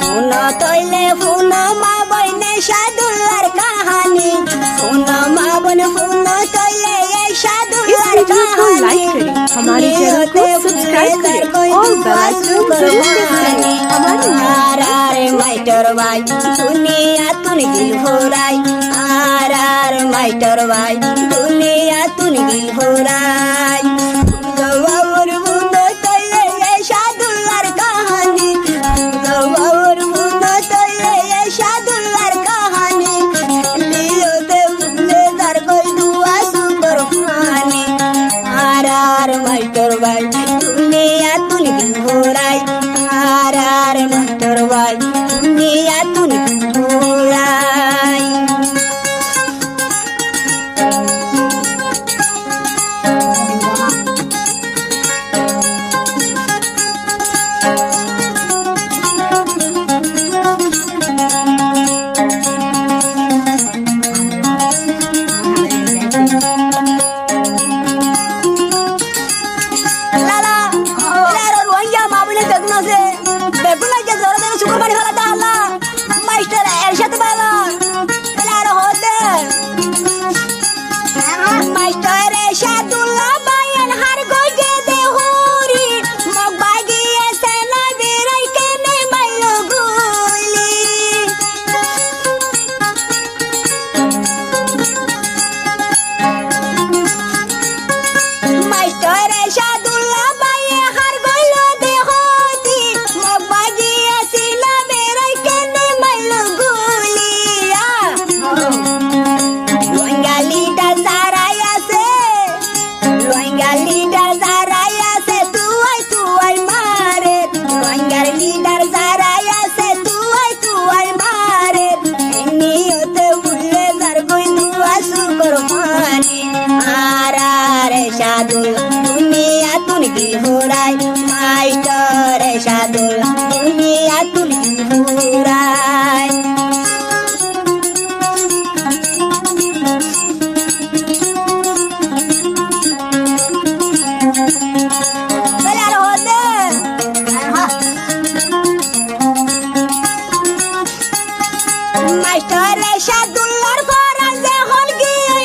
শুনো তৈলে শুনো মা বইনে সাদুল্লার কাহানি শুনো মা বোন শুনো তৈলে এই সাদুল্লার কাহানি हमारे चैनल को सब्सक्राइब करें और बेल आइकन जरूर दबाएं। आर माइटर भाई दुनिया तुन गिल हो राई आर माइटर भाई दुनिया तुन गिल हो राई गवावर बुनो तैले ये सादुल्लार कहानी गवावर बुनो तैले ये सादुल्लार कहानी लियो दे बुले दर कोई दुआ सुपर खानी आर माइटर भाई दुनिया तुन गिल हो राई आर मास्टर भाई दुनिया तुन भूलाई लाला लाला रोहिया मामले देखना से बेगुना के जोर दे शुक्र पानी वाला डाला मास्टर एरशद वाला लाला होते मास्टर एरशदुल्लाह बायन हर गोजे दे होरी मबागी ऐसे ना बेराई के ने मलो गोली मास्टर एरशदुल्लाह बाये हर गोलो दे होती मबागी ऐसी ना बेराई के ने मलो गोलिया लोंगाली डजाराया से तू आई मारे लोंगाली डजाराया से तू आई मारे इन्हीं होते बुले दर कोई दुआ शुक्र मानी आर एरशदुल्लाह दुनिया तुन गिल हो राई मास्टर एरशदुल्लाह दुनिया तुन गिल हो राई Belar hote Master Ershadullah'র ফরাজে হল গিয়ে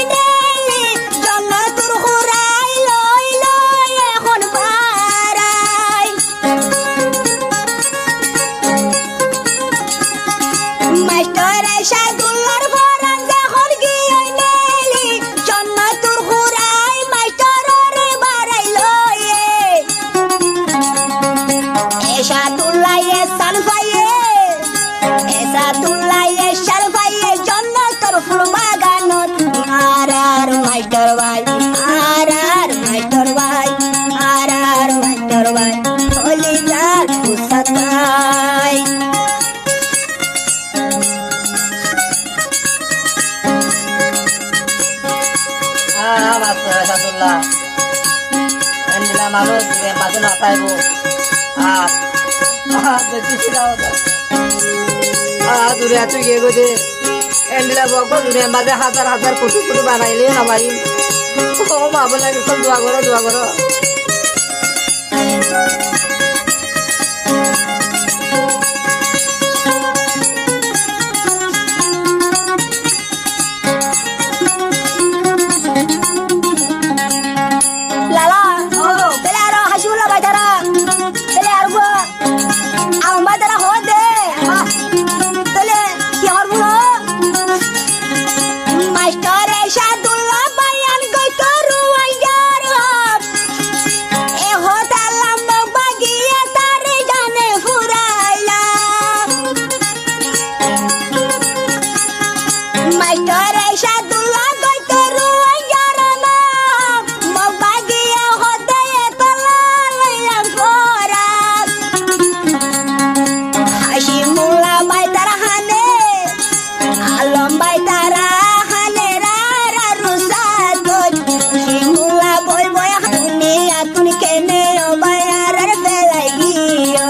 জন্নতুর খুরাই লই লই এখন পারাই মাস্টার এরশাদুল্লাহর ফরাজে হল গিয়ে জন্নতুর খুরাই মাস্টার রে বাড়াই লই এরশাদুল্লাহ এ সালফায়ে এরশাদুল্লাহ এ সালফায়ে জন্নতুর ফুল বাগানত আর মাস্টার ভাই আর মাস্টার ভাই আর মাস্টার ভাই হলি যার উসাতাই Master Ershaduল্লাহ এন্ডিলা মানুষ বাজে না পাইবো বেশি ছিলাও দূরে এত গিয়ে গেছে এন্ডিলা বকবো দূরে বাজে হাজার হাজার কোটি কোটি বানাইলে না পারি ও ভাবো লাগে সব দোয়া করো লালা বেলে আরো হাসিবুল্লাহ বাইতারা বেলে আর গো আম বাইতারা হদে বেলে কি হরবো মাস্টার এরশাদুল্লাহ বায়ান কই করু আইয়ার এ হতালাম বাগিয়ে তারে জানে ফুরাইলা মাস্টার এরশাদুল্লাহ কই করু আইয়ার না মবাগিয়ে হদে তলা লইলাম ফরাত হাসি মুলা বাইতারা হানে আলম বাইতারা হানে রা রুসাত হাসি মুলা বই বই দুনিয়া তুন কেনে ও বায়ার বেলাই গিয়ে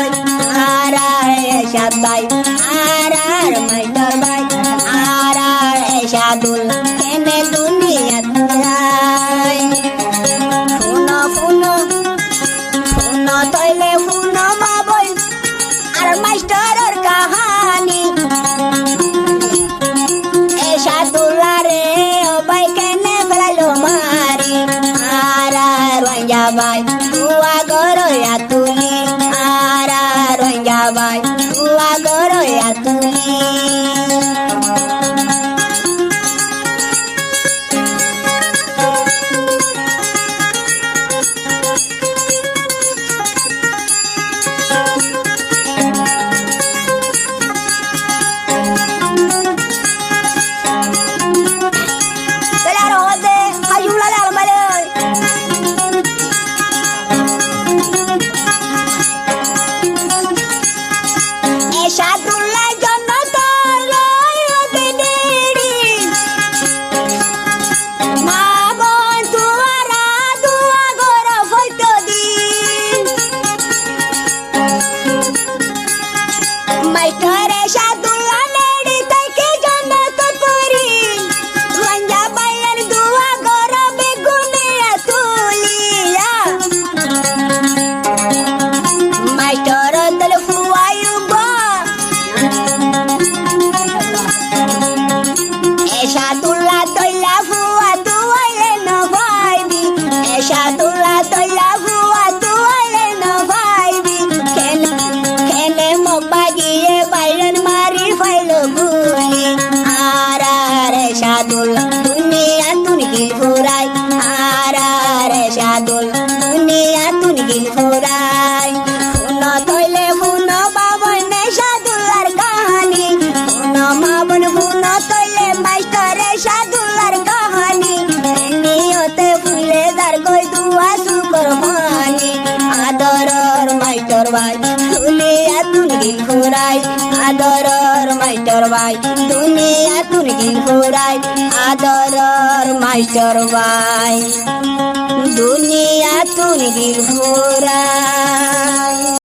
আর এরশাদ ভাই আর মাস্টার ভাই আর এরশাদুল্লাহ কেনে দুনিয়া তুই শুনো শুনো শুনো তৈলে শুনো মা বই আর মাস্টারের কাহা ভাই দুয়া গরয়া তুলি আদরর মাস্টার ভাই দুনিয়াতুন গিল ফুরাই আদরর মাস্টার ভাই দুনিয়াতুন গিল ফুরাই